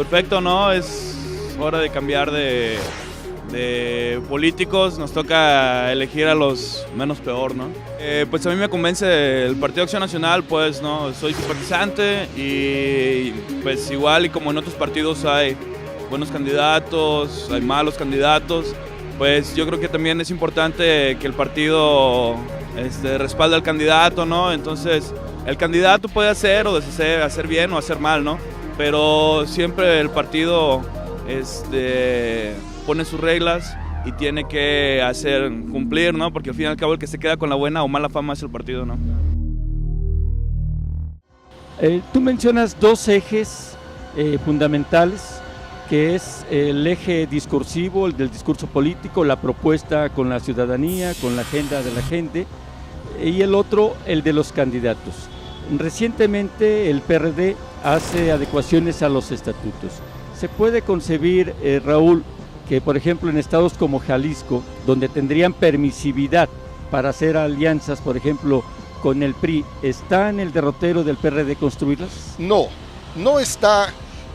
perfecto, ¿no? Es hora de cambiar de políticos, nos toca elegir a los menos peor, ¿no? Pues a mí me convence el Partido Acción Nacional, pues, ¿no? Soy simpatizante y pues igual y como en otros partidos hay buenos candidatos, hay malos candidatos, pues yo creo que también es importante que el partido respalde al candidato, ¿no? Entonces, el candidato puede hacer o deshacer, hacer bien o hacer mal, ¿no? Pero siempre el partido pone sus reglas y tiene que hacer cumplir, ¿no? Porque al fin y al cabo el que se queda con la buena o mala fama es el partido, ¿no? Tú mencionas dos ejes fundamentales, que es el eje discursivo, el del discurso político, la propuesta con la ciudadanía, con la agenda de la gente, y el otro, el de los candidatos. Recientemente el PRD hace adecuaciones a los estatutos. ¿Se puede concebir, Raúl, que por ejemplo en estados como Jalisco, donde tendrían permisividad para hacer alianzas, por ejemplo, con el PRI, ¿está en el derrotero del PRD construirlas? No, no está.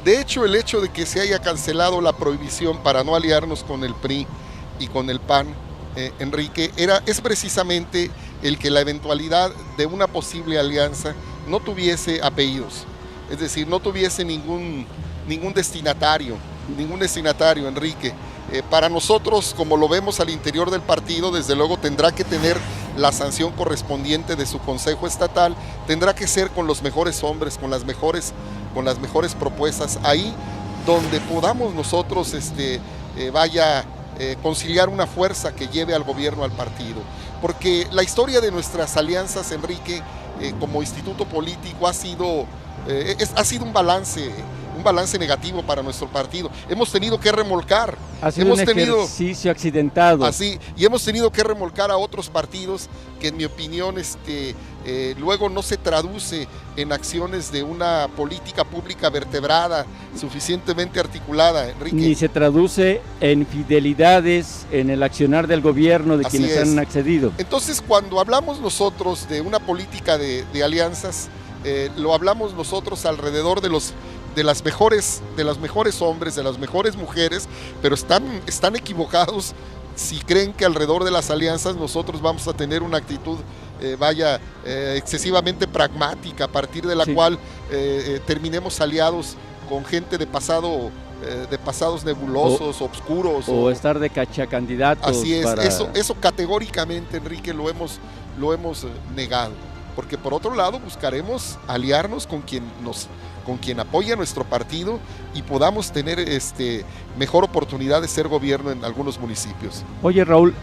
De hecho, el hecho de que se haya cancelado la prohibición para no aliarnos con el PRI y con el PAN, Enrique, es precisamente el que la eventualidad de una posible alianza no tuviese apellidos, es decir, no tuviese ningún destinatario, Enrique. Para nosotros, como lo vemos al interior del partido, desde luego tendrá que tener la sanción correspondiente de su consejo estatal, tendrá que ser con los mejores hombres, con las mejores propuestas, ahí donde podamos nosotros conciliar una fuerza que lleve al gobierno al partido. Porque la historia de nuestras alianzas, Enrique, como instituto político ha sido un balance negativo para nuestro partido. Hemos tenido que remolcar. Ha sido un ejercicio accidentado. Así, y hemos tenido que remolcar a otros partidos que en mi opinión luego no se traduce en acciones de una política pública vertebrada, suficientemente articulada, Enrique. Ni se traduce en fidelidades en el accionar del gobierno de quienes han accedido. Entonces, cuando hablamos nosotros de una política de alianzas, lo hablamos nosotros alrededor de los mejores hombres, de las mejores mujeres, pero están equivocados si creen que alrededor de las alianzas nosotros vamos a tener una actitud excesivamente pragmática, a partir de la cual terminemos aliados con gente de pasados nebulosos, oscuros. O estar de cachacandidatos. Así es, eso categóricamente, Enrique, lo hemos negado, porque por otro lado buscaremos aliarnos con quien apoya a nuestro partido y podamos tener mejor oportunidad de ser gobierno en algunos municipios. Oye, Raúl,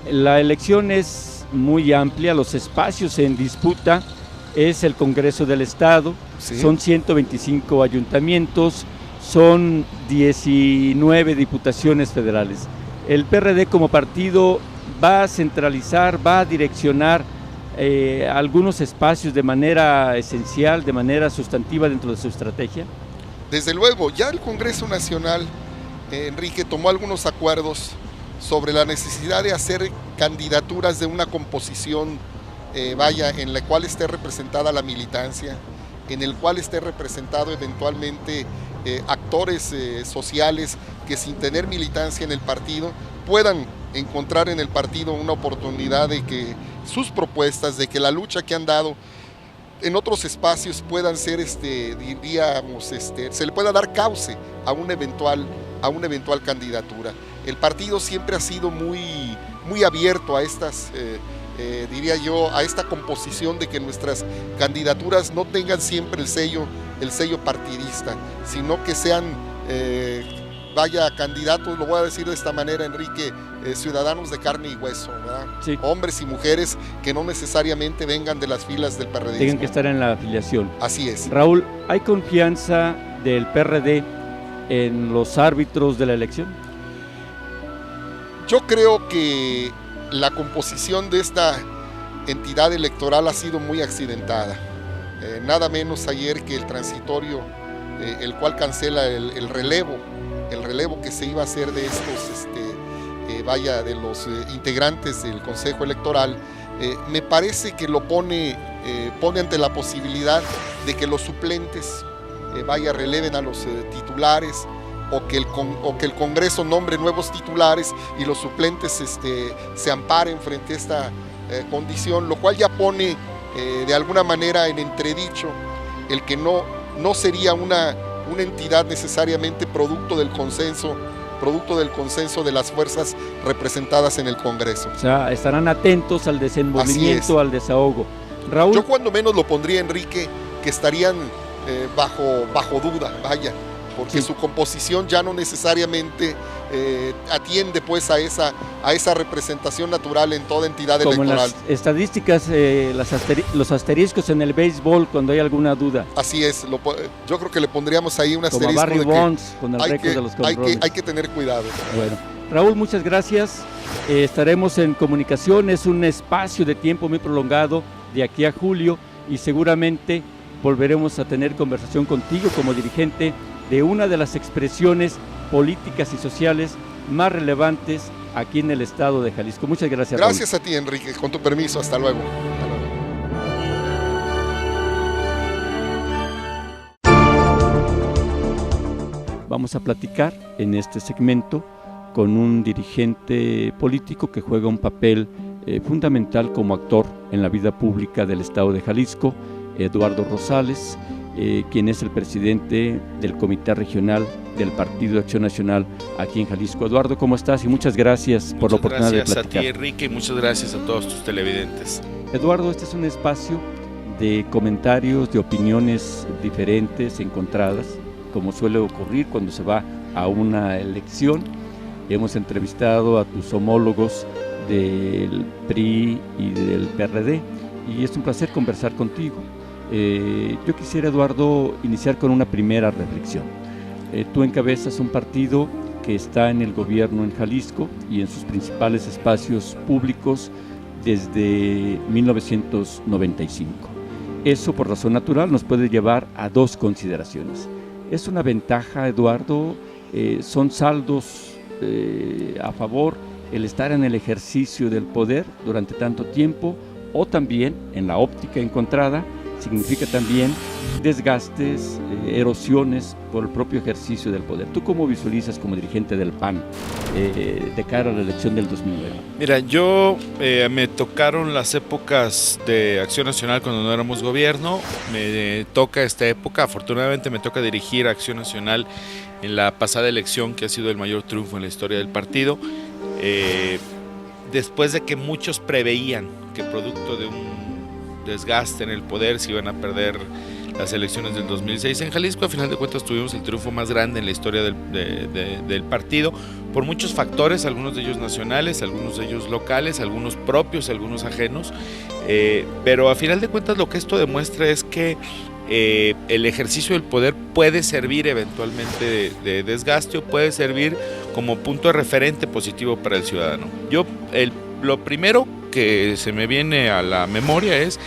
la elección es muy amplia, los espacios en disputa es el Congreso del Estado, ¿sí? Son 125 ayuntamientos, son 19 diputaciones federales. El PRD como partido va a centralizar, va a direccionar algunos espacios de manera esencial, de manera sustantiva dentro de su estrategia. Desde luego, ya el Congreso Nacional, Enrique, tomó algunos acuerdos sobre la necesidad de hacer candidaturas de una composición en la cual esté representada la militancia, en el cual esté representado eventualmente actores sociales que sin tener militancia en el partido puedan encontrar en el partido una oportunidad de que sus propuestas, de que la lucha que han dado en otros espacios puedan ser, se le pueda dar cauce a una eventual candidatura. El partido siempre ha sido muy abierto a estas, a esta composición de que nuestras candidaturas no tengan siempre el sello partidista, sino que sean candidatos, lo voy a decir de esta manera, Enrique, ciudadanos de carne y hueso, ¿verdad? Sí. Hombres y mujeres que no necesariamente vengan de las filas del PRD. Tienen que estar en la afiliación. Así es. Raúl, ¿hay confianza del PRD en los árbitros de la elección? Yo creo que la composición de esta entidad electoral ha sido muy accidentada. Nada menos ayer que el transitorio, el cual cancela el relevo que se iba a hacer de estos, de los integrantes del Consejo Electoral, me parece que lo pone ante la posibilidad de que los suplentes releven a los titulares, o que el Congreso nombre nuevos titulares y los suplentes se amparen frente a esta condición, lo cual ya pone de alguna manera en entredicho el que no sería una entidad necesariamente producto del consenso de las fuerzas representadas en el Congreso. O sea, estarán atentos al desenvolvimiento, al desahogo. Raúl. Yo cuando menos lo pondría, Enrique, que estarían bajo duda, vaya, porque su composición ya no necesariamente atiende pues a esa representación natural en toda entidad como electoral. Como las estadísticas, los asteriscos en el béisbol cuando hay alguna duda. Así es, yo creo que le pondríamos ahí un asterisco como Barry Bonds con el récord de los controles. Hay que tener cuidado. Bueno, Raúl, muchas gracias. Estaremos en comunicación, es un espacio de tiempo muy prolongado de aquí a julio y seguramente volveremos a tener conversación contigo como dirigente de una de las expresiones políticas y sociales más relevantes aquí en el estado de Jalisco. Muchas gracias. Gracias Raúl. A ti, Enrique, con tu permiso, hasta luego. Vamos a platicar en este segmento con un dirigente político que juega un papel fundamental como actor en la vida pública del estado de Jalisco, Eduardo Rosales, quien es el presidente del Comité Regional del Partido de Acción Nacional aquí en Jalisco. Eduardo, ¿cómo estás? Y muchas gracias por la oportunidad de platicar. Muchas gracias a ti, Enrique, y muchas gracias a todos tus televidentes. Eduardo, este es un espacio de comentarios, de opiniones diferentes, encontradas, como suele ocurrir cuando se va a una elección. Hemos entrevistado a tus homólogos del PRI y del PRD y es un placer conversar contigo. Yo quisiera, Eduardo, iniciar con una primera reflexión. Tú encabezas un partido que está en el gobierno en Jalisco y en sus principales espacios públicos desde 1995. Eso, por razón natural, nos puede llevar a dos consideraciones. ¿Es una ventaja, Eduardo? ¿Son saldos a favor el estar en el ejercicio del poder durante tanto tiempo? O también, en la óptica encontrada, significa también desgastes, erosiones por el propio ejercicio del poder. ¿Tú cómo visualizas como dirigente del PAN de cara a la elección del 2009? Mira, yo me tocaron las épocas de Acción Nacional cuando no éramos gobierno, me toca esta época, afortunadamente me toca dirigir Acción Nacional en la pasada elección que ha sido el mayor triunfo en la historia del partido, después de que muchos preveían que producto de un desgaste en el poder se iban a perder las elecciones del 2006 en Jalisco. A final de cuentas tuvimos el triunfo más grande en la historia del partido por muchos factores, algunos de ellos nacionales, algunos de ellos locales, algunos propios, algunos ajenos, pero a final de cuentas lo que esto demuestra es que el ejercicio del poder puede servir eventualmente de desgaste o puede servir como punto de referente positivo para el ciudadano. Lo primero que se me viene a la memoria es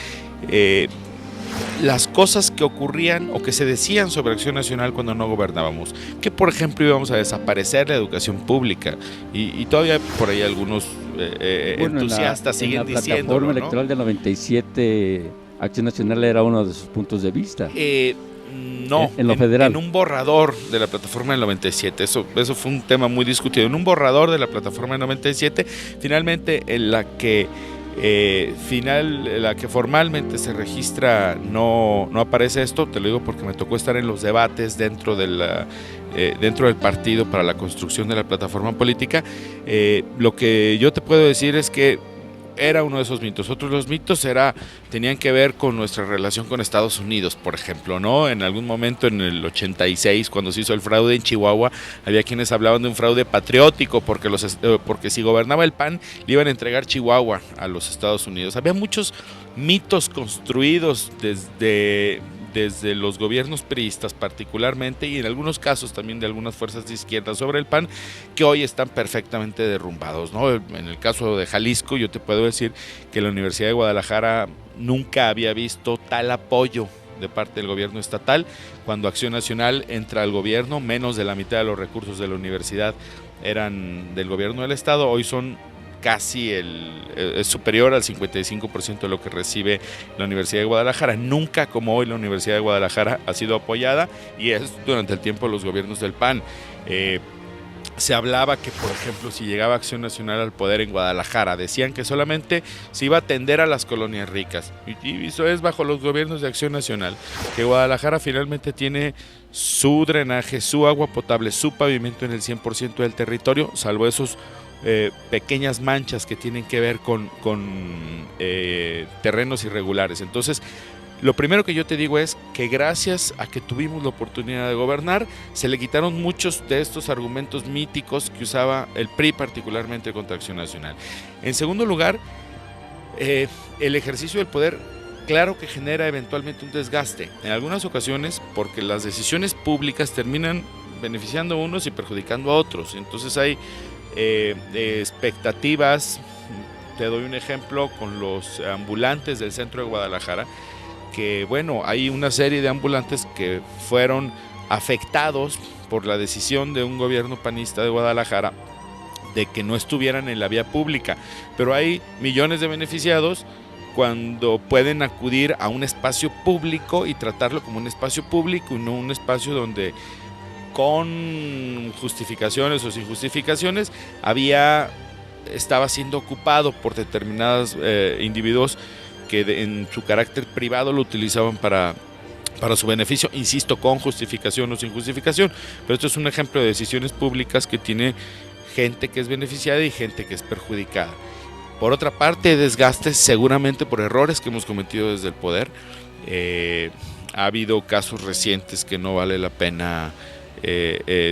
las cosas que ocurrían o que se decían sobre Acción Nacional cuando no gobernábamos, que por ejemplo íbamos a desaparecer la educación pública y todavía por ahí algunos entusiastas siguen diciendo. En la plataforma electoral del 97, Acción Nacional era uno de sus puntos de vista. No, en lo federal. En un borrador de la plataforma del 97, eso fue un tema muy discutido. En un borrador de la plataforma del 97, finalmente en la que formalmente se registra no aparece esto. Te lo digo porque me tocó estar en los debates dentro del partido para la construcción de la plataforma política. Lo que yo te puedo decir es que era uno de esos mitos. Otros de los mitos tenían que ver con nuestra relación con Estados Unidos, por ejemplo, ¿no? En algún momento en el 86, cuando se hizo el fraude en Chihuahua, había quienes hablaban de un fraude patriótico porque si gobernaba el PAN le iban a entregar Chihuahua a los Estados Unidos. Había muchos mitos construidos desde los gobiernos priistas particularmente y en algunos casos también de algunas fuerzas de izquierda sobre el PAN que hoy están perfectamente derrumbados, ¿no? En el caso de Jalisco yo te puedo decir que la Universidad de Guadalajara nunca había visto tal apoyo de parte del gobierno estatal. Cuando Acción Nacional entra al gobierno, menos de la mitad de los recursos de la universidad eran del gobierno del estado, hoy son casi es superior al 55% de lo que recibe la Universidad de Guadalajara. Nunca como hoy la Universidad de Guadalajara ha sido apoyada, y es durante el tiempo de los gobiernos del PAN. Se hablaba que, por ejemplo, si llegaba Acción Nacional al poder en Guadalajara, decían que solamente se iba a atender a las colonias ricas, y eso es bajo los gobiernos de Acción Nacional, que Guadalajara finalmente tiene su drenaje, su agua potable, su pavimento en el 100% del territorio, salvo esos pequeñas manchas que tienen que ver con terrenos irregulares. Entonces, lo primero que yo te digo es que gracias a que tuvimos la oportunidad de gobernar, se le quitaron muchos de estos argumentos míticos que usaba el PRI, particularmente contra Acción Nacional. En segundo lugar, el ejercicio del poder, claro que genera eventualmente un desgaste, en algunas ocasiones porque las decisiones públicas terminan beneficiando a unos y perjudicando a otros. Entonces hay expectativas. Te doy un ejemplo con los ambulantes del centro de Guadalajara, que bueno, hay una serie de ambulantes que fueron afectados por la decisión de un gobierno panista de Guadalajara de que no estuvieran en la vía pública, pero hay millones de beneficiados cuando pueden acudir a un espacio público y tratarlo como un espacio público y no un espacio donde con justificaciones o sin justificaciones estaba siendo ocupado por determinados individuos que en su carácter privado lo utilizaban para su beneficio, insisto, con justificación o sin justificación, pero esto es un ejemplo de decisiones públicas que tiene gente que es beneficiada y gente que es perjudicada. Por otra parte, desgastes seguramente por errores que hemos cometido desde el poder. Ha habido casos recientes que no vale la pena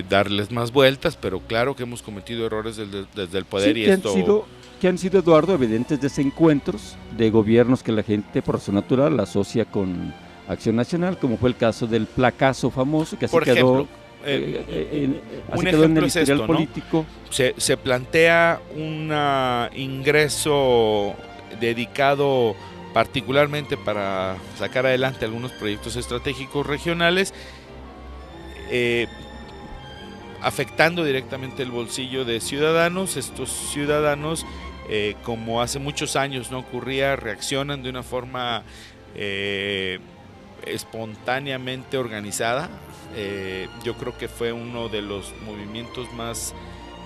darles más vueltas, pero claro que hemos cometido errores desde el poder, sí, y esto... que han sido, Eduardo, evidentes desencuentros de gobiernos que la gente por razón natural asocia con Acción Nacional, como fue el caso del placazo famoso, que así quedó en el historial político. Se plantea un ingreso dedicado particularmente para sacar adelante algunos proyectos estratégicos regionales, afectando directamente el bolsillo de ciudadanos. Estos ciudadanos, como hace muchos años no ocurría, reaccionan de una forma espontáneamente organizada. Yo creo que fue uno de los movimientos más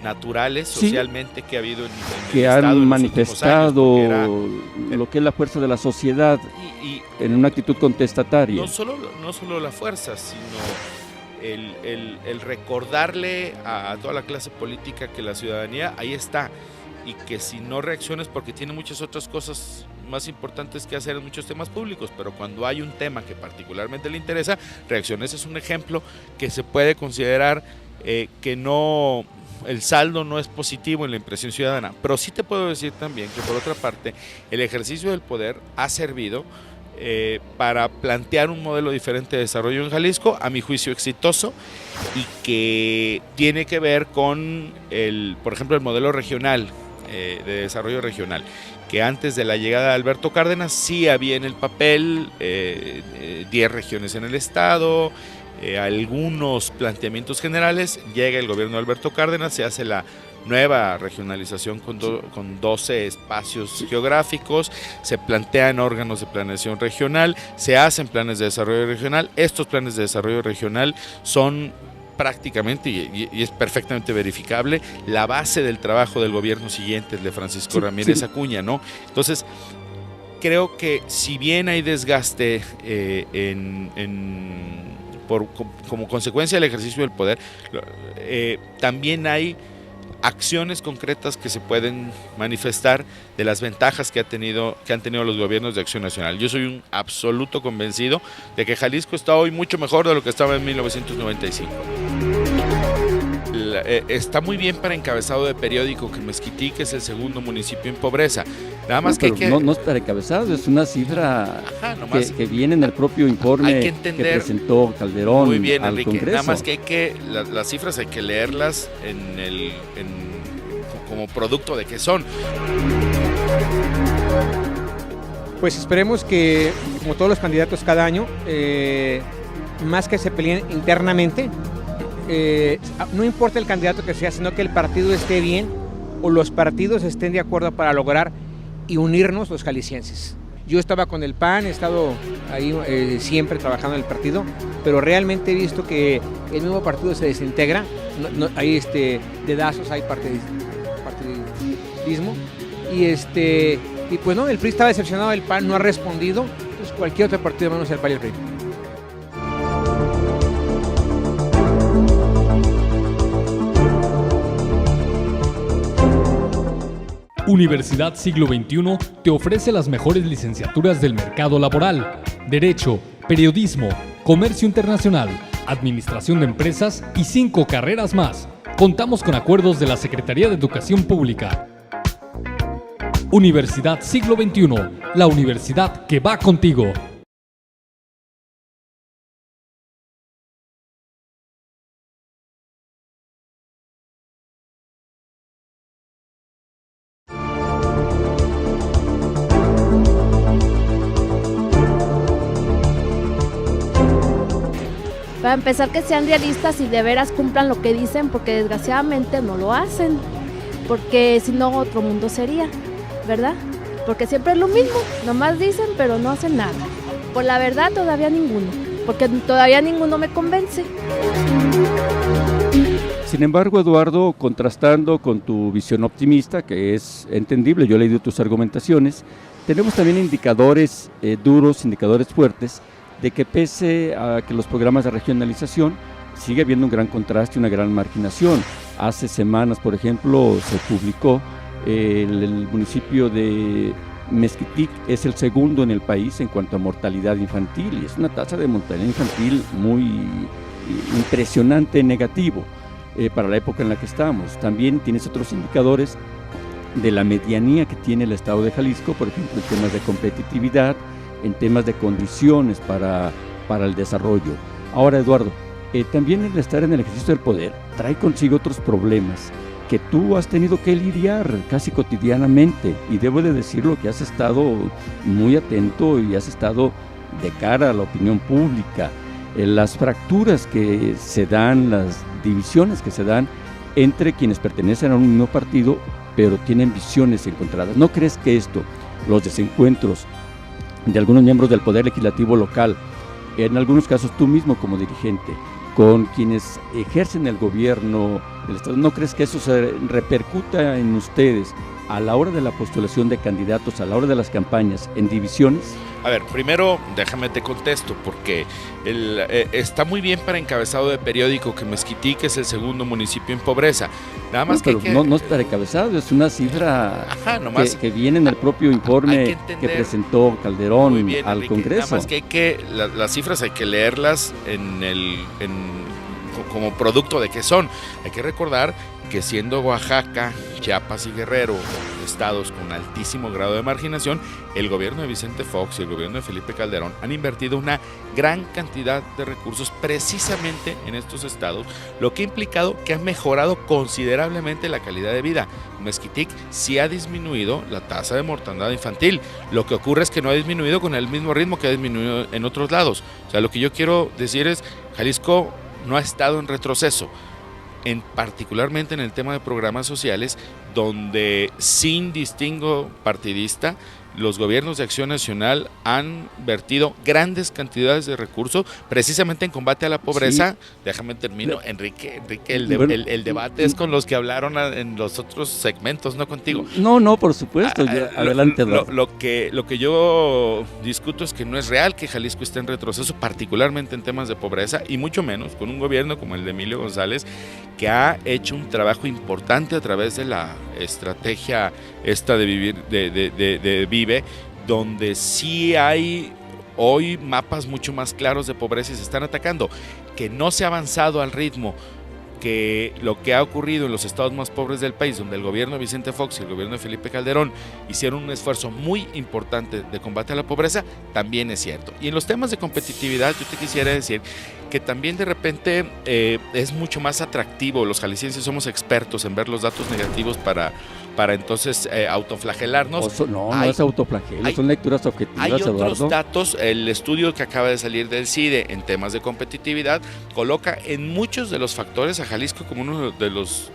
naturales socialmente que ha habido en que el han Estado manifestado lo que es la fuerza de la sociedad en una actitud contestataria. No solo la fuerza, sino el recordarle a toda la clase política que la ciudadanía ahí está, y que si no reacciones porque tiene muchas otras cosas más importantes que hacer en muchos temas públicos, pero cuando hay un tema que particularmente le interesa, reacciones. Es un ejemplo que se puede considerar que no, el saldo no es positivo en la impresión ciudadana, pero sí te puedo decir también que por otra parte el ejercicio del poder ha servido para plantear un modelo diferente de desarrollo en Jalisco, a mi juicio exitoso, y que tiene que ver con por ejemplo, el modelo regional, de desarrollo regional, que antes de la llegada de Alberto Cárdenas sí había en el papel 10 regiones en el estado, algunos planteamientos generales. Llega el gobierno de Alberto Cárdenas, se hace la nueva regionalización con 12 espacios geográficos, se plantean órganos de planeación regional, se hacen planes de desarrollo regional. Estos planes de desarrollo regional son prácticamente, y es perfectamente verificable, la base del trabajo del gobierno siguiente, el de Francisco Ramírez Acuña, ¿no? Entonces, creo que si bien hay desgaste como consecuencia del ejercicio del poder, también hay acciones concretas que se pueden manifestar de las ventajas que han tenido los gobiernos de Acción Nacional. Yo soy un absoluto convencido de que Jalisco está hoy mucho mejor de lo que estaba en 1995. Está muy bien para encabezado de periódico que Mezquití, que es el segundo municipio en pobreza. Nada más no es para encabezado, es una cifra que viene en el propio informe que presentó Calderón muy bien, al Enrique. Congreso. Nada más que las cifras hay que leerlas como producto de qué son. Pues esperemos que, como todos los candidatos cada año, más que se peleen internamente, no importa el candidato que sea, sino que el partido esté bien o los partidos estén de acuerdo para lograr y unirnos los jaliscienses. Yo estaba con el PAN, he estado ahí siempre trabajando en el partido, pero realmente he visto que el mismo partido se desintegra, hay dedazos, hay partidismo, y pues no, el PRI estaba decepcionado, el PAN no ha respondido, entonces cualquier otro partido menos el PAN y el PRI. Universidad Siglo XXI te ofrece las mejores licenciaturas del mercado laboral, Derecho, Periodismo, Comercio Internacional, Administración de Empresas y 5 carreras más. Contamos con acuerdos de la Secretaría de Educación Pública. Universidad Siglo XXI, la universidad que va contigo. Para empezar, que sean realistas y de veras cumplan lo que dicen, porque desgraciadamente no lo hacen, porque si no otro mundo sería, ¿verdad? Porque siempre es lo mismo, nomás dicen pero no hacen nada. Por la verdad todavía ninguno, porque todavía ninguno me convence. Sin embargo, Eduardo, contrastando con tu visión optimista, que es entendible, yo he leído tus argumentaciones, tenemos también indicadores duros, indicadores fuertes, de que pese a que los programas de regionalización sigue habiendo un gran contraste, una gran marginación. Hace semanas, por ejemplo, se publicó el municipio de Mezquitic es el segundo en el país en cuanto a mortalidad infantil, y es una tasa de mortalidad infantil muy impresionante, negativo para la época en la que estamos. También tienes otros indicadores de la medianía que tiene el estado de Jalisco, por ejemplo, en temas de competitividad, en temas de condiciones para el desarrollo. Ahora, Eduardo, también el estar en el ejercicio del poder trae consigo otros problemas que tú has tenido que lidiar casi cotidianamente, y debo de decirlo que has estado muy atento y has estado de cara a la opinión pública. Las fracturas que se dan, las divisiones que se dan entre quienes pertenecen a un mismo partido pero tienen visiones encontradas. ¿No crees que esto, los desencuentros de algunos miembros del Poder Legislativo local, en algunos casos tú mismo como dirigente, con quienes ejercen el gobierno del Estado, ¿no crees que eso se repercuta en ustedes a la hora de la postulación de candidatos, a la hora de las campañas, en divisiones? A ver, primero déjame te contesto, porque está muy bien para encabezado de periódico que Mezquitic es el segundo municipio en pobreza. Nada más no es para encabezado, es una cifra que viene en el propio informe que presentó Calderón bien, al Enrique, Congreso. Nada más que las cifras hay que leerlas como producto de qué son. Hay que recordar que siendo Oaxaca, Chiapas y Guerrero estados con altísimo grado de marginación, el gobierno de Vicente Fox y el gobierno de Felipe Calderón han invertido una gran cantidad de recursos precisamente en estos estados, lo que ha implicado que han mejorado considerablemente la calidad de vida. Mezquitic sí ha disminuido la tasa de mortandad infantil, lo que ocurre es que no ha disminuido con el mismo ritmo que ha disminuido en otros lados. O sea, lo que yo quiero decir es, Jalisco no ha estado en retroceso, particularmente en el tema de programas sociales, donde sin distingo partidista, los gobiernos de Acción Nacional han vertido grandes cantidades de recursos precisamente en combate a la pobreza. Sí. Déjame termino, Enrique, el debate es con los que hablaron en los otros segmentos, no contigo. No, por supuesto, adelante. Lo que yo discuto es que no es real que Jalisco esté en retroceso, particularmente en temas de pobreza, y mucho menos con un gobierno como el de Emilio González, que ha hecho un trabajo importante a través de la estrategia esta de vivir, de Vive, donde sí hay hoy mapas mucho más claros de pobreza y se están atacando. Que no se ha avanzado al ritmo que lo que ha ocurrido en los estados más pobres del país, donde el gobierno de Vicente Fox y el gobierno de Felipe Calderón hicieron un esfuerzo muy importante de combate a la pobreza, también es cierto. Y en los temas de competitividad, yo te quisiera decir que también de repente es mucho más atractivo. Los jaliscienses somos expertos en ver los datos negativos para entonces autoflagelarnos. No es autoflagelo, son lecturas objetivas, hay otros Eduardo. Datos. El estudio que acaba de salir del CIDE en temas de competitividad coloca en muchos de los factores a Jalisco como uno de los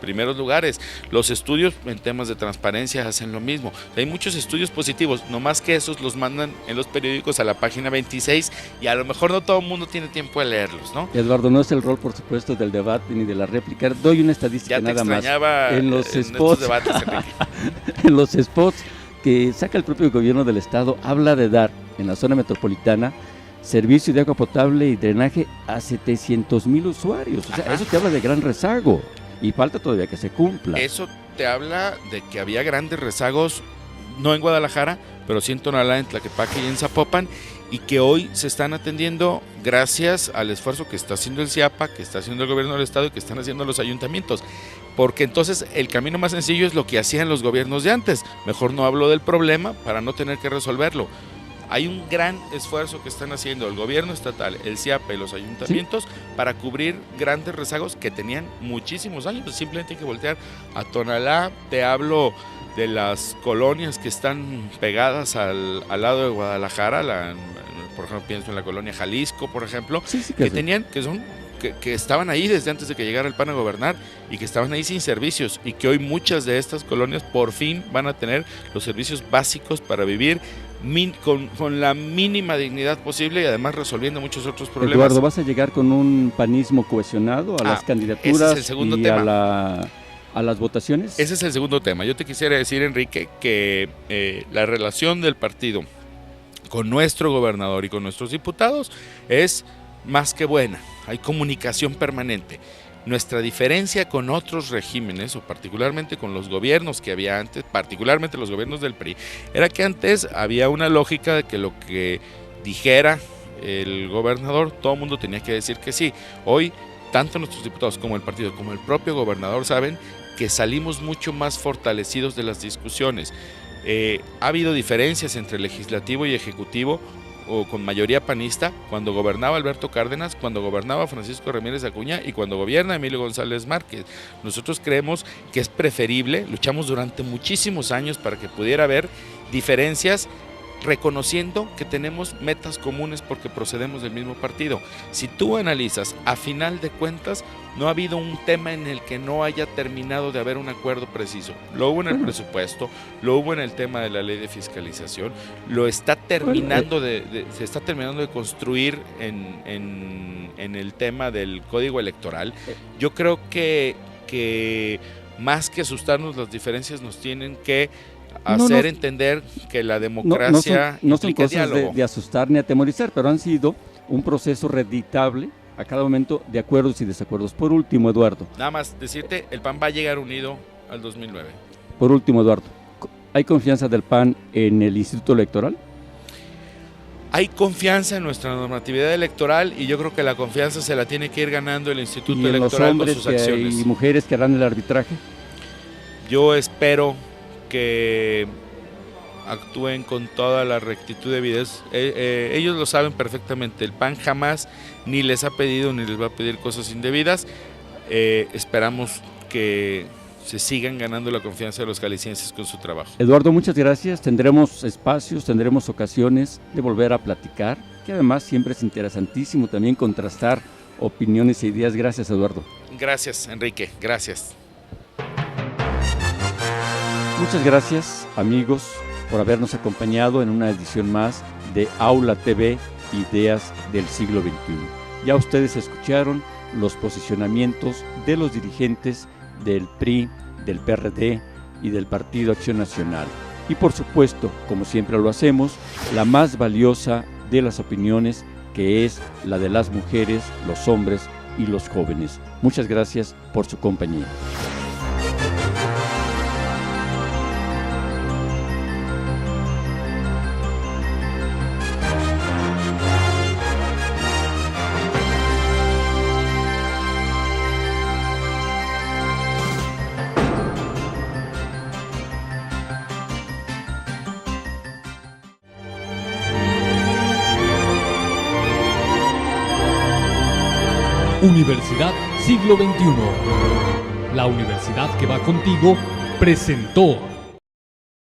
primeros lugares. Los estudios en temas de transparencia hacen lo mismo. Hay muchos estudios positivos, no más que esos los mandan en los periódicos a la página 26 y a lo mejor no todo el mundo tiene tiempo de leerlos, ¿no? Eduardo, no es el rol, por supuesto, del debate ni de la réplica. Doy una estadística nada más. En los spots, debates, en los spots que saca el propio gobierno del estado, habla de dar en la zona metropolitana servicio de agua potable y drenaje a 700,000 usuarios. O sea, eso te habla de gran rezago y falta todavía que se cumpla. Eso te habla de que había grandes rezagos, no en Guadalajara, pero sí en Tonalá, en Tlaquepaque y en Zapopan, y que hoy se están atendiendo gracias al esfuerzo que está haciendo el CIAPA, que está haciendo el gobierno del estado y que están haciendo los ayuntamientos. Porque entonces el camino más sencillo es lo que hacían los gobiernos de antes. Mejor no hablo del problema para no tener que resolverlo. Hay un gran esfuerzo que están haciendo el gobierno estatal, el CIAPA y los ayuntamientos para cubrir grandes rezagos que tenían muchísimos años. Simplemente hay que voltear a Tonalá. Te hablo de las colonias que están pegadas al lado de Guadalajara, por ejemplo, pienso en la colonia Jalisco, por ejemplo, que estaban ahí desde antes de que llegara el PAN a gobernar y que estaban ahí sin servicios, y que hoy muchas de estas colonias por fin van a tener los servicios básicos para vivir con la mínima dignidad posible y además resolviendo muchos otros problemas. Eduardo, ¿vas a llegar con un panismo cohesionado a las candidaturas ese es el segundo tema. A las votaciones? Ese es el segundo tema. Yo te quisiera decir, Enrique, que la relación del partido con nuestro gobernador y con nuestros diputados es más que buena. Hay comunicación permanente. Nuestra diferencia con otros regímenes, o particularmente con los gobiernos que había antes, particularmente los gobiernos del PRI, era que antes había una lógica de que lo que dijera el gobernador, todo el mundo tenía que decir que sí. Hoy, tanto nuestros diputados como el partido, como el propio gobernador saben que salimos mucho más fortalecidos de las discusiones. Ha habido diferencias entre legislativo y ejecutivo, o con mayoría panista, cuando gobernaba Alberto Cárdenas, cuando gobernaba Francisco Ramírez Acuña y cuando gobierna Emilio González Márquez. Nosotros creemos que es preferible, luchamos durante muchísimos años para que pudiera haber diferencias, reconociendo que tenemos metas comunes porque procedemos del mismo partido. Si tú analizas, a final de cuentas, no ha habido un tema en el que no haya terminado de haber un acuerdo preciso. Lo hubo en el presupuesto, lo hubo en el tema de la ley de fiscalización, lo está terminando se está terminando de construir en el tema del código electoral. Yo creo que más que asustarnos, las diferencias nos tienen que hacer entender que la democracia no son cosas diálogo. de asustar ni atemorizar, pero han sido un proceso reditable a cada momento de acuerdos y desacuerdos. Por último, Eduardo. Nada más decirte, el PAN va a llegar unido al 2009. Por último, Eduardo, ¿hay confianza del PAN en el Instituto Electoral? Hay confianza en nuestra normatividad electoral y yo creo que la confianza se la tiene que ir ganando el Instituto Electoral con sus acciones. ¿Y mujeres que harán el arbitraje? Yo espero que actúen con toda la rectitud debida. Ellos lo saben perfectamente. El PAN jamás ni les ha pedido ni les va a pedir cosas indebidas. Esperamos que se sigan ganando la confianza de los jaliscienses con su trabajo. Eduardo, muchas gracias. Tendremos espacios, tendremos ocasiones de volver a platicar, que además siempre es interesantísimo también contrastar opiniones e ideas. Gracias, Eduardo. Gracias, Enrique. Gracias. Muchas gracias, amigos, por habernos acompañado en una edición más de Aula TV, Ideas del Siglo XXI. Ya ustedes escucharon los posicionamientos de los dirigentes del PRI, del PRD y del Partido Acción Nacional. Y por supuesto, como siempre lo hacemos, la más valiosa de las opiniones, que es la de las mujeres, los hombres y los jóvenes. Muchas gracias por su compañía. Universidad Siglo XXI. La universidad que va contigo presentó